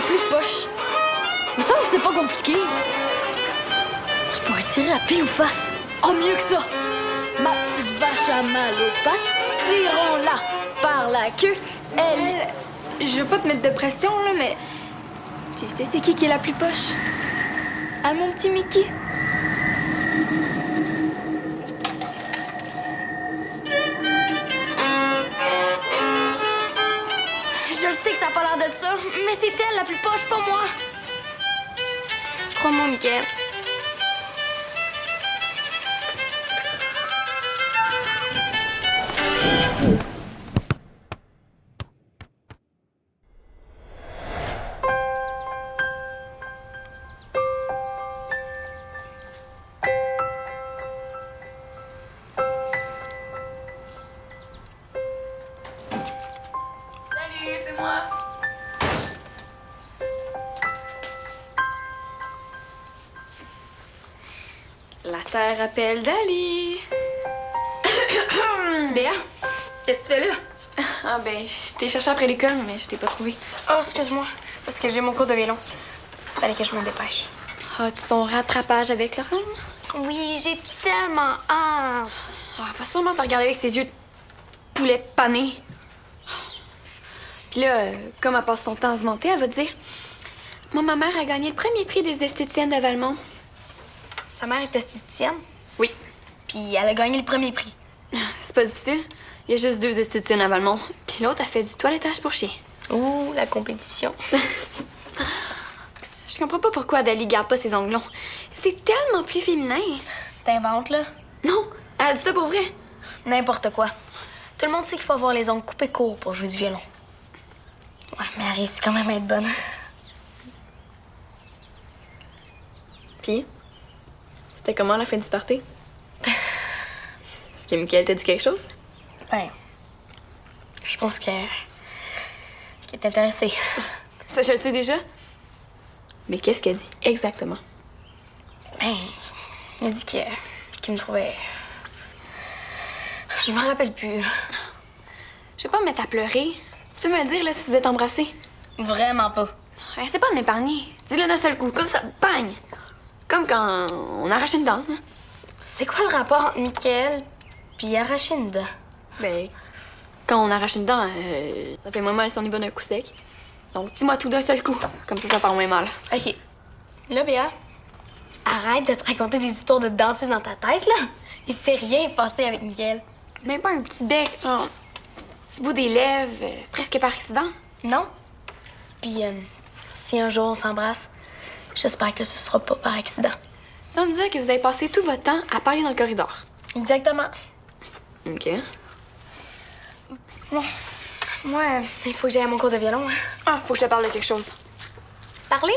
plus poche. Il me semble que c'est pas compliqué. Je pourrais tirer à pile ou face. Oh, mieux que ça. Ma petite vache à mal aux pattes, tirons-la par la queue. Je veux pas te mettre de pression, là, mais... Tu sais c'est qui est la plus poche? Ah, mon petit Mickey? Je le sais que ça a pas l'air de ça, mais c'est elle la plus poche, pas moi. Crois-moi, Michael. Salut, c'est moi. La terre appelle Dali. Béa, qu'est-ce que tu fais là? Ah ben, je t'ai cherché après l'école, mais je t'ai pas trouvé. Oh, excuse-moi. C'est parce que j'ai mon cours de violon. Fallait que je me dépêche. As-tu ton rattrapage avec Laurent? Oui, j'ai tellement hâte. Ah, elle va sûrement te regarder avec ses yeux de poulet pané. Puis là, comme elle passe son temps à se vanter, elle va te dire « Moi, ma mère a gagné le premier prix des esthéticiennes de Valmont. » Sa mère est esthéticienne, Oui, puis elle a gagné le premier prix. c'est pas difficile. Il y a juste 2 esthéticiennes à Valmont. Puis l'autre a fait du toilettage pour chien. Ouh, la compétition. Je comprends pas pourquoi Dali garde pas ses ongles longs. C'est tellement plus féminin. T'inventes, là? Non, elle dit ça pour vrai. N'importe quoi. Tout le monde sait qu'il faut avoir les ongles coupés courts pour jouer du violon. Ouais, mais elle réussit quand même à être bonne. Puis, c'était comment la fin du party? Est-ce que Mickaël t'a dit quelque chose? Ben, je pense qu'elle est intéressée. Ça, je le sais déjà. Mais qu'est-ce qu'elle dit exactement? Ben, elle dit qu'il me trouvait... Je me rappelle plus. Je vais pas me mettre à pleurer. Tu peux me le dire, là, si vous êtes embrassés. Vraiment pas. Essaie pas de m'épargner. Dis-le d'un seul coup, comme ça, bang! Comme quand on arrache une dent. Hein? C'est quoi le rapport entre Mickaël puis arracher une dent? Ben, quand on arrache une dent, ça fait moins mal si on y va d'un coup sec. Donc, dis-moi tout d'un seul coup. Comme ça fait moins mal. OK. Là, Béa, arrête de te raconter des histoires de dentiste dans ta tête, là. Il s'est rien passé avec Mickaël. Même pas un petit bec, genre, petit bout des lèvres, presque par accident. Non? Puis, si un jour on s'embrasse, j'espère que ce sera pas par accident. Tu vas me dire que vous avez passé tout votre temps à parler dans le corridor. Exactement. OK. Bon, moi, il faut que j'aille à mon cours de violon. Hein. Ah, faut que je te parle de quelque chose. Parler?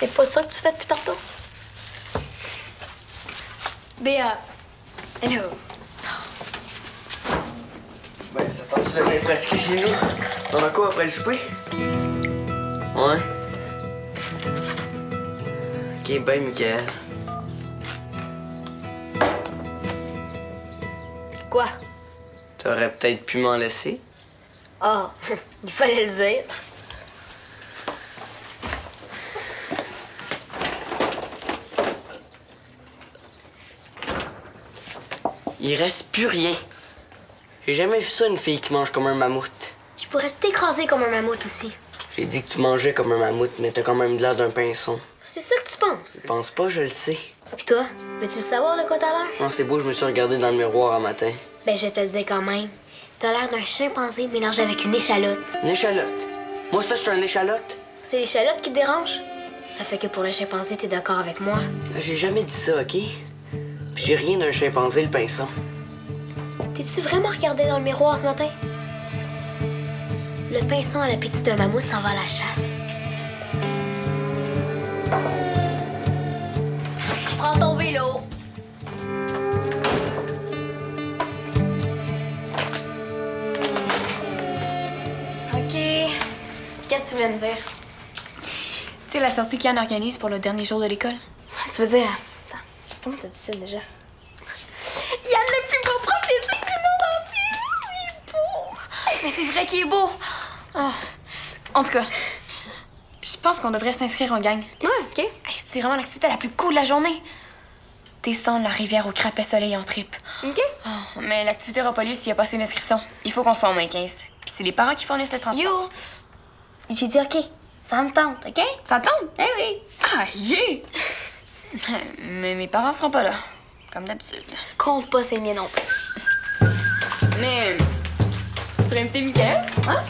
C'est pas ça que tu fais depuis tantôt? Béa, hello. Ben, ça tente-tu d'aller pratiquer chez nous? On a quoi après le souper? Ouais. Ok, bye, Mickaël. Quoi? T'aurais peut-être pu m'en laisser. Ah, il fallait le dire. Il reste plus rien. J'ai jamais vu ça, une fille qui mange comme un mammouth. Je pourrais t'écraser comme un mammouth aussi. J'ai dit que tu mangeais comme un mammouth, mais t'as quand même l'air d'un pinson. C'est ça que tu penses. Je pense pas, je le sais. Puis toi, veux-tu savoir de quoi t'as l'air? Non, c'est beau, je me suis regardé dans le miroir un matin. Ben, je vais te le dire quand même. T'as l'air d'un chimpanzé mélangé avec une échalote. Une échalote. Moi, ça, je suis un échalote. C'est l'échalote qui te dérange? Ça fait que pour le chimpanzé, t'es d'accord avec moi. J'ai jamais dit ça, OK? Puis j'ai rien d'un chimpanzé, le pinson. T'es-tu vraiment regardé dans le miroir ce matin? Le pinson à l'appétit d'un mammouth s'en va à la chasse. Prends ton vélo. OK. Qu'est-ce que tu voulais me dire? Tu sais, la sortie qu'Yann organise pour le dernier jour de l'école. Tu veux dire... Attends, comment t'as dit ça déjà? Yann, le plus beau prof d'éthique du monde entier! Il est beau! Mais c'est vrai qu'il est beau! Ah. En tout cas, pense qu'on devrait s'inscrire en gang. Ouais, OK. Hey, c'est vraiment l'activité la plus cool de la journée. Descendre la rivière au crapet soleil en trip. OK. Oh, mais l'activité aura pas lieu s'il y a pas assez d'inscriptions. Il faut qu'on soit au moins 15. Puis c'est les parents qui fournissent le transport. Yo! J'ai dit OK. Ça me tente, OK? Ça tente? Eh oui. Ah, yeah! Mais mes parents seront pas là. Comme d'habitude. Compte pas, c'est mien non plus. Mais... Tu pourrais inviter Mickaël, hein?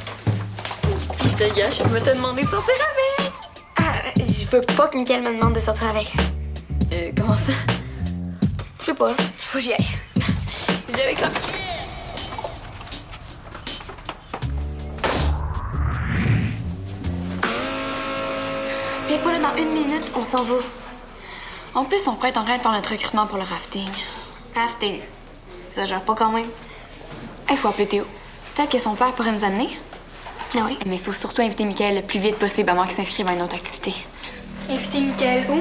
Je te gâche, je vais te demander de sortir avec. Ah, je veux pas que Mickaël me demande de sortir avec. Comment ça? Je sais pas. Faut que j'y aille. J'ai avec toi. C'est pas là dans 1 minute, on s'en va. En plus, on pourrait être en train de faire notre recrutement pour le rafting. Rafting. Ça gère pas quand même. Il faut appeler Théo. Peut-être que son père pourrait nous amener. Ah oui. Mais il faut surtout inviter Mickaël le plus vite possible avant qu'il s'inscrive à une autre activité. Inviter Mickaël où?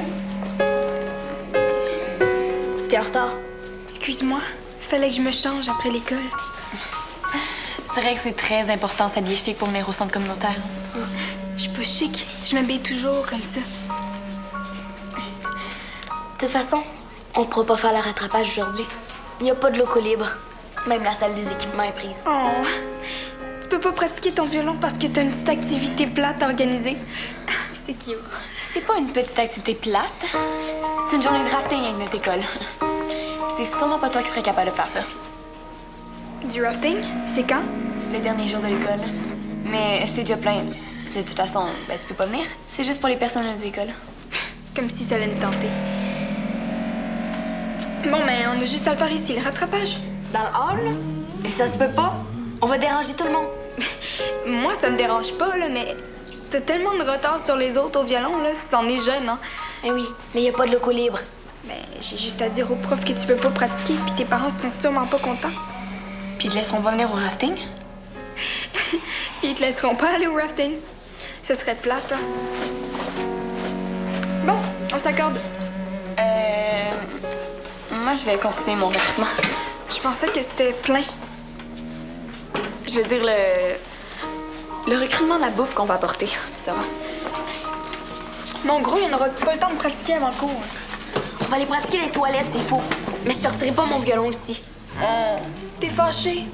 T'es en retard. Excuse-moi. Fallait que je me change après l'école. C'est vrai que c'est très important s'habiller chic pour venir au centre communautaire. Je suis pas chic. Je m'habille toujours comme ça. De toute façon, on pourra pas faire le rattrapage aujourd'hui. Il y a pas de locaux libres. Même la salle des équipements est prise. Oh. Tu peux pas pratiquer ton violon parce que t'as une petite activité plate à organiser. C'est cute. C'est pas une petite activité plate. C'est une journée de rafting avec notre école. C'est sûrement pas toi qui serais capable de faire ça. Du rafting? C'est quand? Le dernier jour de l'école. Mais c'est déjà plein. De toute façon, ben, tu peux pas venir. C'est juste pour les personnes de notre école. Comme si ça allait me tenter. Bon, mais on a juste à le faire ici, le rattrapage. Dans le hall, là? Mais ça se peut pas. On va déranger tout le monde. Moi, ça me dérange pas, là, mais t'as tellement de retard sur les autres au violon, là, c'en est jeune, hein. Eh oui, mais il y a pas de locaux libres. Ben, j'ai juste à dire aux profs que tu veux pas pratiquer, puis tes parents seront sûrement pas contents. Puis ils te laisseront pas venir au rafting? Puis ils te laisseront pas aller au rafting. Ce serait plate, hein. Bon, on s'accorde. Moi, je vais continuer mon recrutement. Je pensais que c'était plein. Je veux dire, le recrutement de la bouffe qu'on va apporter, ça va. Mais en gros, il n'y en aura pas le temps de pratiquer avant le cours. On va aller pratiquer les toilettes, c'est faux. Mais je sortirai pas mon violon ici. Oh, t'es fâché.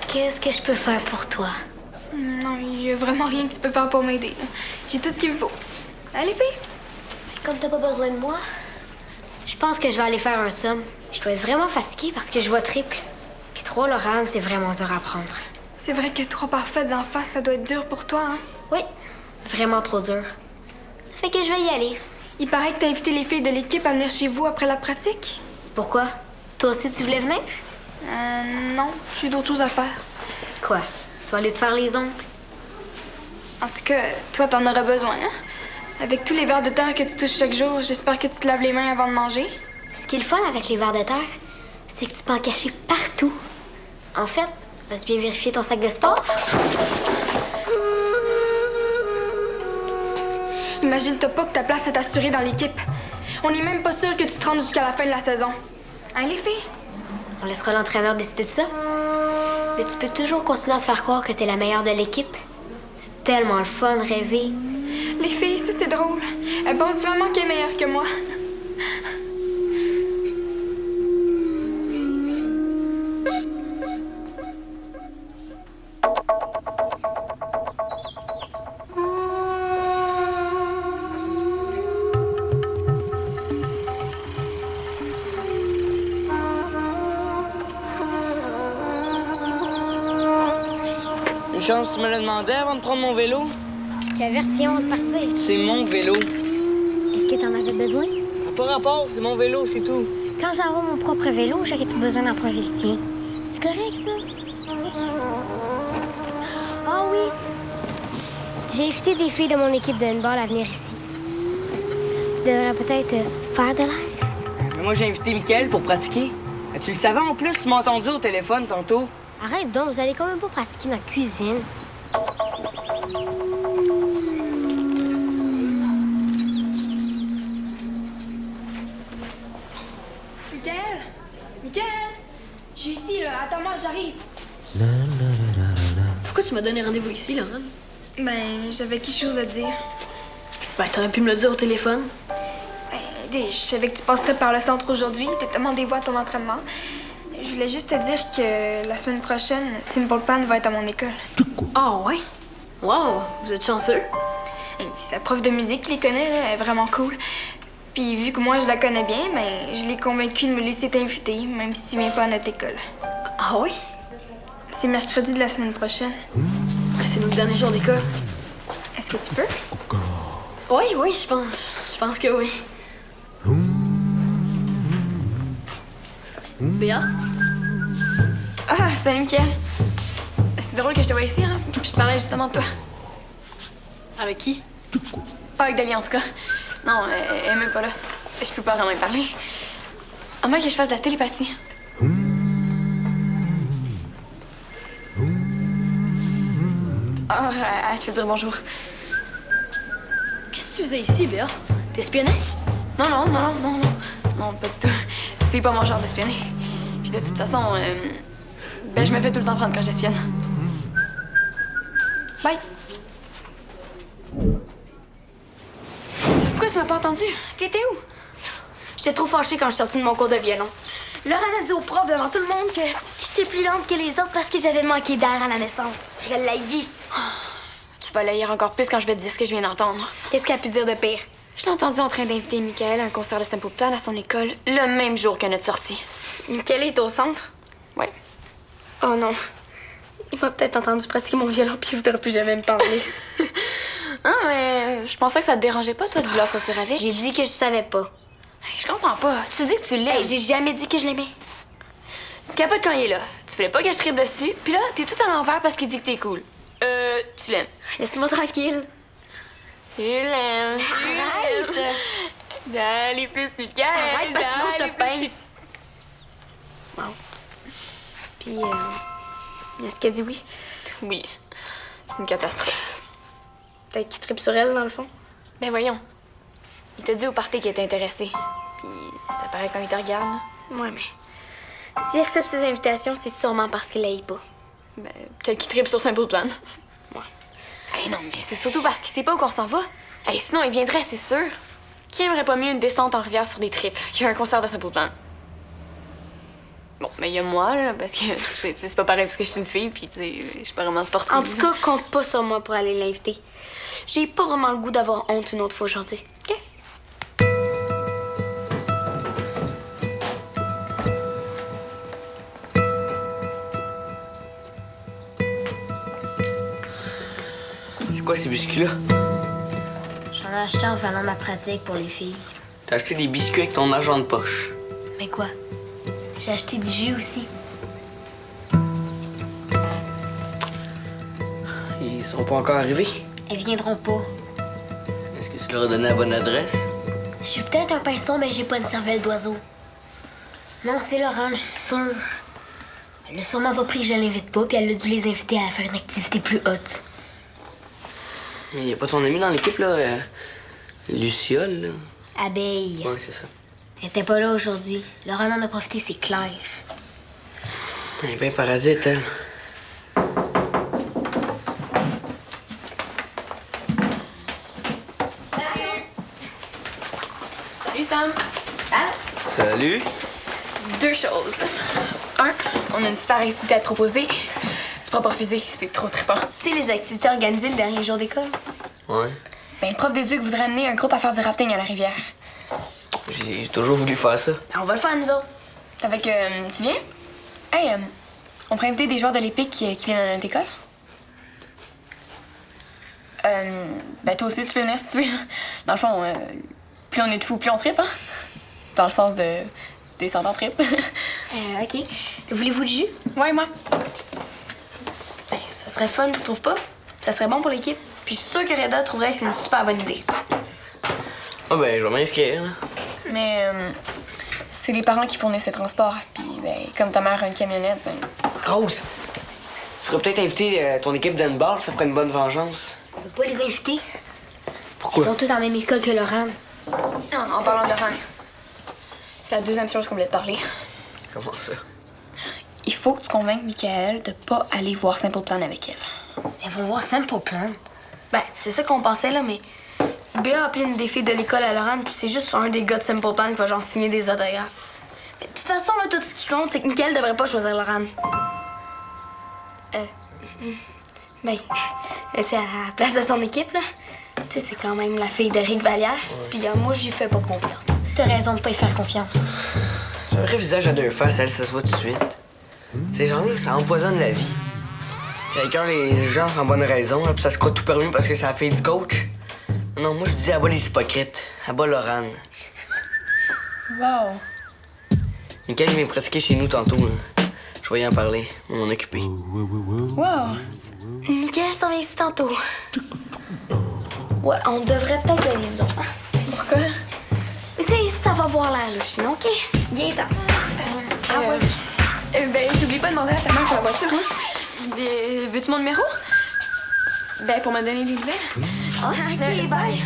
Qu'est-ce que je peux faire pour toi? Non, il y a vraiment rien que tu peux faire pour m'aider. Là. J'ai tout ce qu'il me faut. Allez, fille. Comme t'as pas besoin de moi, je pense que je vais aller faire un somme. Je dois être vraiment fatiguée parce que je vois triple. Puis 3 Laurent, c'est vraiment dur à prendre. C'est vrai que 3 parfaites d'en face, ça doit être dur pour toi, hein? Oui, vraiment trop dur. Ça fait que je vais y aller. Il paraît que t'as invité les filles de l'équipe à venir chez vous après la pratique. Pourquoi? Toi aussi, tu voulais venir? Non, j'ai d'autres choses à faire. Quoi? Tu vas aller te faire les ongles? En tout cas, toi, t'en auras besoin, hein? Avec tous les vers de terre que tu touches chaque jour, j'espère que tu te laves les mains avant de manger. Ce qui est le fun avec les vers de terre, c'est que tu peux en cacher partout. En fait, vas-tu bien vérifier ton sac de sport? Imagine-toi pas que ta place est assurée dans l'équipe. On n'est même pas sûr que tu te rendes jusqu'à la fin de la saison. Hein, les filles? On laissera l'entraîneur décider de ça. Mais tu peux toujours continuer à te faire croire que t'es la meilleure de l'équipe. C'est tellement le fun de rêver. Les filles, ça c'est drôle. Elles pensent vraiment qu'elle est meilleure que moi. Une chance, tu me l'as demandé avant de prendre mon vélo. Je t'avertis avant de partir. C'est mon vélo. Est-ce que t'en avais besoin? Ça n'a pas rapport, c'est mon vélo, c'est tout. Quand j'aurai mon propre vélo, j'aurai plus besoin d'emprunter le tien. C'est correct, ça? Ah oui! J'ai invité des filles de mon équipe de handball à venir ici. Tu devrais peut-être faire de l'air. Mais moi, j'ai invité Mickaël pour pratiquer. Tu le savais en plus, tu m'as entendu au téléphone tantôt. Arrête donc, vous allez quand même pas pratiquer dans la cuisine. tu m'as donné rendez-vous ici, Laurent? Ben, j'avais quelque chose à dire. Ben, t'aurais pu me le dire au téléphone. Ben, dis, je savais que tu passerais par le centre aujourd'hui. T'étais demandé-vous à ton entraînement. Je voulais juste te dire que la semaine prochaine, Simple Plan va être à mon école. Ah ouais? Wow, vous êtes chanceux. Et sa prof de musique qui les connaît, là, elle est vraiment cool. Puis vu que moi, je la connais bien, ben, je l'ai convaincue de me laisser t'inviter, même si tu viens pas à notre école. Ah oui? C'est mercredi de la semaine prochaine. C'est notre dernier jour d'école. Est-ce que tu peux? Oui, je pense. Je pense que oui. Béa? Ah, salut, Mickaël. C'est drôle que je te vois ici, hein? Je te parlais justement de toi. Avec qui? Pas avec Dahlia, en tout cas. Non, elle est même pas là. Je peux pas vraiment y parler. À moins que je fasse de la télépathie. Ah, elle te fait dire bonjour. Qu'est-ce que tu faisais ici, Béa? T'espionnais? Non, pas du tout. C'est pas mon genre d'espionner. Puis de toute façon, ben je me fais tout le temps prendre quand j'espionne. Bye. Pourquoi tu m'as pas entendu? T'étais où? J'étais trop fâchée quand je suis sortie de mon cours de violon. Laurent a dit au prof devant tout le monde que j'étais plus lente que les autres parce que j'avais manqué d'air à la naissance. Je l'ai dit. Tu vas l'haïr encore plus quand je vais te dire ce que je viens d'entendre. Qu'est-ce qu'elle a pu dire de pire? Je l'ai entendu en train d'inviter Mickaël à un concert de Simple Plan à son école le même jour que notre sortie. Mickaël est au centre? Ouais. Oh non. Il m'a peut-être entendu pratiquer mon violon puis il voudra plus jamais me parler. Ah, mais je pensais que ça te dérangeait pas, toi, de vouloir sortir avec. J'ai dit que je savais pas. Hey, je comprends pas. Tu dis que tu l'aimes. Hey, j'ai jamais dit que je l'aimais. Tu capotes quand il est là. Tu voulais pas que je tripe dessus. Puis là, t'es tout à l'envers parce qu'il dit que t'es cool. Tu l'aimes. Laisse-moi tranquille. Tu l'aimes. Arrête! D'aller plus, Mickaël. Arrête parce que sinon je te d'aller pince. Bon. Puis, est-ce qu'elle dit oui? plus. Oui. C'est une catastrophe. Peut-être qu'il tripe sur elle, dans le fond. Ben voyons. Il t'a dit au party qu'il était intéressé. Puis ça paraît quand il te regarde. Là. Ouais, mais s'il accepte ses invitations, c'est sûrement parce qu'il l'aille pas. Ben, peut-être qu'il tripe sur Simple Plan. Ouais. Hey non, mais c'est surtout parce qu'il sait pas où qu'on s'en va. Hey, sinon, il viendrait, c'est sûr. Qui aimerait pas mieux une descente en rivière sur des trips qu'un concert de Simple Plan? Bon, mais il y a moi, là, parce que c'est pas pareil parce que je suis une fille, puis tu sais, je suis pas vraiment sportive. En tout cas, compte pas sur moi pour aller l'inviter. J'ai pas vraiment le goût d'avoir honte une autre fois aujourd'hui. OK? C'est quoi ces biscuits-là? J'en ai acheté en venant de ma pratique pour les filles. T'as acheté des biscuits avec ton argent de poche. Mais quoi? J'ai acheté du jus aussi. Ils sont pas encore arrivés. Elles viendront pas. Est-ce que tu leur as donné la bonne adresse? Je suis peut-être un pinceau, mais j'ai pas une cervelle d'oiseau. Non, c'est Laurent, je suis sûre. Elle a sûrement pas pris que je l'invite pas, puis elle a dû les inviter à faire une activité plus haute. Mais y a pas ton ami dans l'équipe, là? Luciole, là? Abeille. Ouais, c'est ça. Elle était pas là aujourd'hui. Laurent en a profité, c'est clair. Elle est bien parasite, elle. Salut, Sam. Salut. Deux choses. Un, on a une super activité à te proposer. Tu pourras pas refuser, c'est trop trippant. Tu sais, les activités organisées le dernier jour d'école? Ouais. Ben, le prof des Hugues voudrait amener un groupe à faire du rafting à la rivière. J'ai toujours voulu faire ça. Ben, on va le faire, nous autres. Fait que, tu viens? Hey, on pourrait inviter des joueurs de l'Épique qui viennent à notre école? Ben, toi aussi, tu peux venir si tu veux. Dans le fond, plus on est de fous, plus on trippe, hein? Dans le sens de descendre en trip. OK. Voulez-vous du jus? Ouais, moi. Ben, ça serait fun, tu trouves pas? Ça serait bon pour l'équipe. Puis je suis sûre que Reda trouverait que c'est une super bonne idée. Ah ben, je vais m'inscrire. Là. Mais c'est les parents qui fournissent le transport. Puis, ben, comme ta mère a une camionnette, ben... Rose, tu pourrais peut-être inviter ton équipe d'handball, ça ferait une bonne vengeance. On peut pas les inviter. Pourquoi? Ils sont tous dans la même école que Laurent. En parlant de Laurent, c'est la deuxième chose qu'on voulait te parler. Comment ça? Il faut que tu convainques Mickaël de pas aller voir Simple Plan avec elle. Elles vont voir Simple Plan. Ben, c'est ça qu'on pensait, là, mais... Béa a appelé une des filles de l'école à Laurent, puis c'est juste un des gars de Simple Plan qui va genre signer des autographes. Mais de toute façon, là, tout ce qui compte, c'est que Mickaël devrait pas choisir Laurent. Ben, tu sais, à la place de son équipe, là, tu sais, c'est quand même la fille de Rick Vallière, puis moi, j'y fais pas confiance. T'as raison de pas y faire confiance. C'est un vrai visage à deux faces, elle, ça se voit tout de suite. Ces gens-là, ça empoisonne la vie. Quelqu'un, les gens sans bonne raison, là, puis ça se croit tout permis parce que c'est la fille du coach. Non, moi, je dis à bas les hypocrites. À bas Laurent. Wow. Mickaël, il vient pratiquer chez nous tantôt. Là. Je vais y en parler. On m'en occuper. Wow. Mickaël s'en vient ici tantôt. Ouais, on devrait peut-être aller, nous autres. Pourquoi? Tu sais, ça va voir l'air louche, non? OK? Viens-t'en. Ben, t'oublies pas de demander à ta mère pour la voiture, hein? Veux-tu mon numéro? Ben, pour me donner des nouvelles. OK, bye.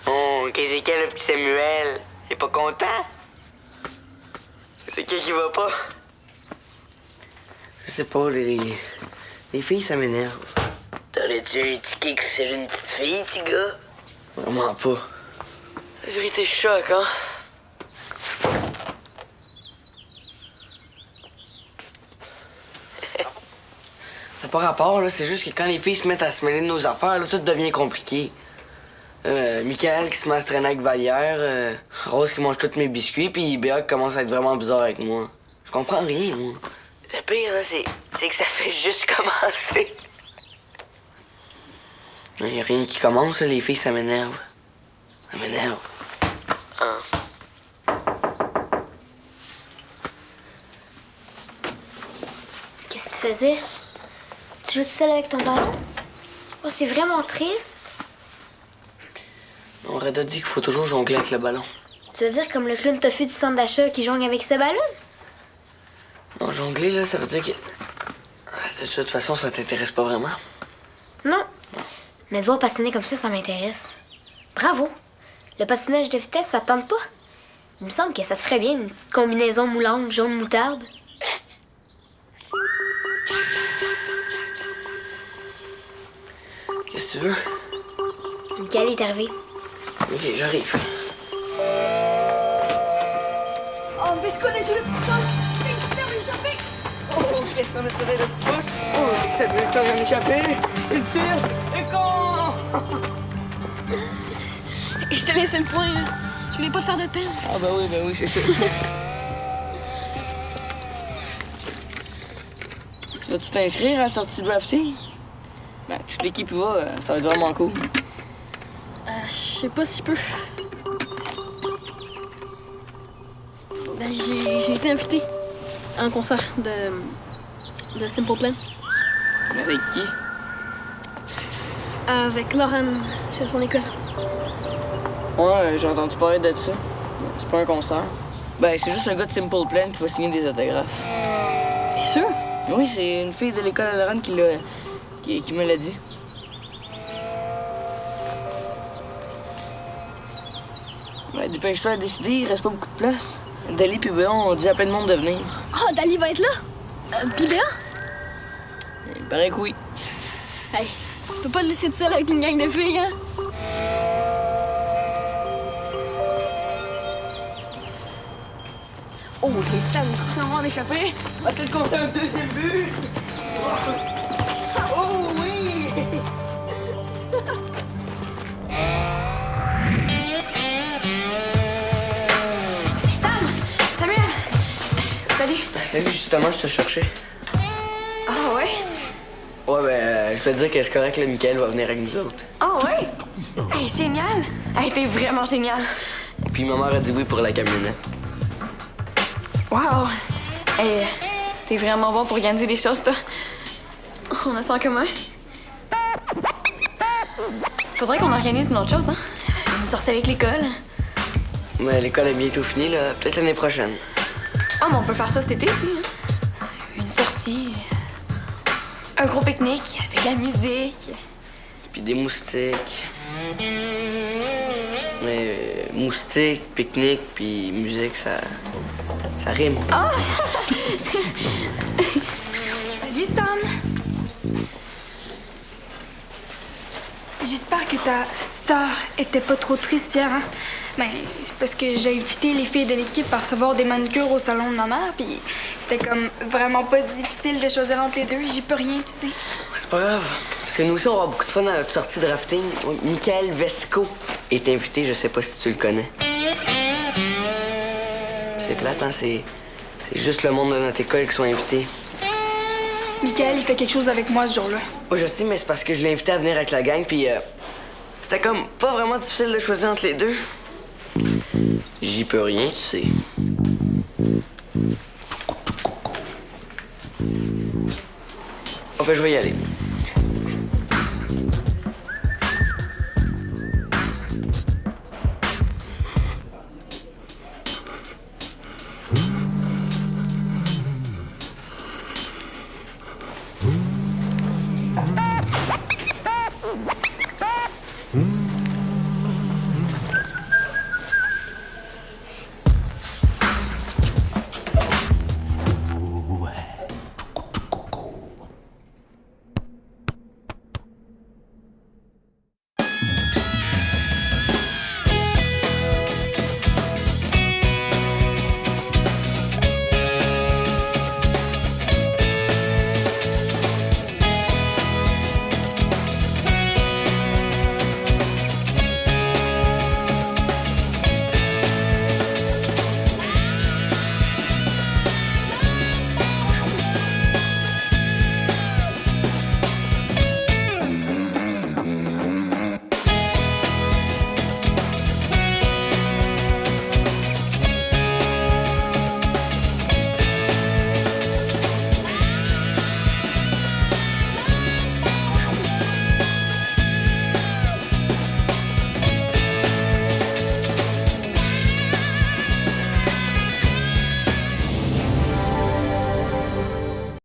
Oh, qu'est-ce qu'il y a, le petit Samuel? Il est pas content? C'est qui va pas? Je sais pas, les filles, ça m'énerve. T'aurais-tu indiqué que c'est une petite fille, petit gars? Vraiment pas. La vérité, je choque, hein? Ça n'a pas rapport, là. C'est juste que quand les filles se mettent à se mêler de nos affaires, là, tout devient compliqué. Mickaël qui se met à se traîner avec Vallière, Rose qui mange tous mes biscuits, puis Béa qui commence à être vraiment bizarre avec moi. Je comprends rien, moi. Le pire, là, c'est que ça fait juste commencer. Il n'y a rien qui commence, là, les filles, ça m'énerve. Ça m'énerve. Hein? Qu'est-ce que tu faisais? Tu joues tout seul avec ton ballon? Oh, c'est vraiment triste. On aurait dit qu'il faut toujours jongler avec le ballon. Tu veux dire comme le clown tofu du centre d'achat qui jongle avec ses ballons? Non, jongler, là, ça veut dire que... De toute façon, ça t'intéresse pas vraiment. Non. Mais de voir patiner comme ça m'intéresse. Bravo. Le patinage de vitesse, ça te tente pas? Il me semble que ça te ferait bien une petite combinaison moulante jaune moutarde. Qu'est-ce que tu veux? Mickaël est arrivé. Ok, j'arrive. Oh, mais ce qu'on est sur le petit poche! C'est une super échappée! Oh, qu'est-ce qu'on a trouvé de poche? Oh, c'est que ça veut quand même échapper! Une tire! Et con! Et je te laissais le point, là. Tu voulais pas te faire de peine? Ah, ben oui, c'est sûr. Vas-tu t'inscrire à la sortie de drafting? Ben, toute l'équipe y va, ça va être vraiment cool. Je sais pas si peu. Ben, j'ai été invité à un concert de Simple Plan. Mais avec qui? Avec Lauren, c'est son école. Ouais, j'ai entendu parler de ça. C'est pas un concert. Ben, c'est juste un gars de Simple Plan qui va signer des autographes. T'es sûr? Oui, c'est une fille de l'école à Laurent qui me l'a dit. Ouais, dépêche-toi à décider, il reste pas beaucoup de place. Dali puis Béon ont dit à plein de monde de venir. Ah, Dali va être là? Puis Béa? Il paraît que oui. Hey, je peux pas te laisser tout seul avec une gang de filles, hein? Oh, c'est Sam qui s'en va en échapper. Va peut-être compter un deuxième but. Oh oui! Samuel! Salut! Salut, justement, je te cherchais. Ah ouais? Ouais, ben, je peux te dire que c'est correct, le Mickaël va venir avec nous autres. Ah ouais? Hey, génial! Hey, t'es vraiment génial! Puis ma mère a dit oui pour la camionnette. Wow! Hey, t'es vraiment bon pour organiser les choses, toi. On a ça en commun. Faudrait qu'on organise une autre chose, hein? Une sortie avec l'école. Mais l'école est bientôt finie, là. Peut-être l'année prochaine. Ah, mais on peut faire ça cet été aussi, hein? Une sortie. Un gros pique-nique avec la musique. puis des moustiques. Mais moustiques, pique-nique, puis musique, ça rime. Salut Sam! J'espère que ta sœur était pas trop triste hier, hein? Ben, c'est parce que j'ai invité les filles de l'équipe à recevoir des manucures au salon de ma mère, puis c'était comme vraiment pas difficile de choisir entre les deux. J'y peux rien, tu sais. C'est pas grave, parce que nous aussi, on va avoir beaucoup de fun dans notre sortie de rafting. Michael Vesco est invité, je sais pas si tu le connais. C'est plate, hein? C'est juste le monde de notre école qui sont invités. Michael, il fait quelque chose avec moi ce jour-là. Oh, je sais, mais c'est parce que je l'ai invité à venir avec la gang, puis c'était comme pas vraiment difficile de choisir entre les deux. J'y peux rien, tu sais. Enfin, je vais y aller.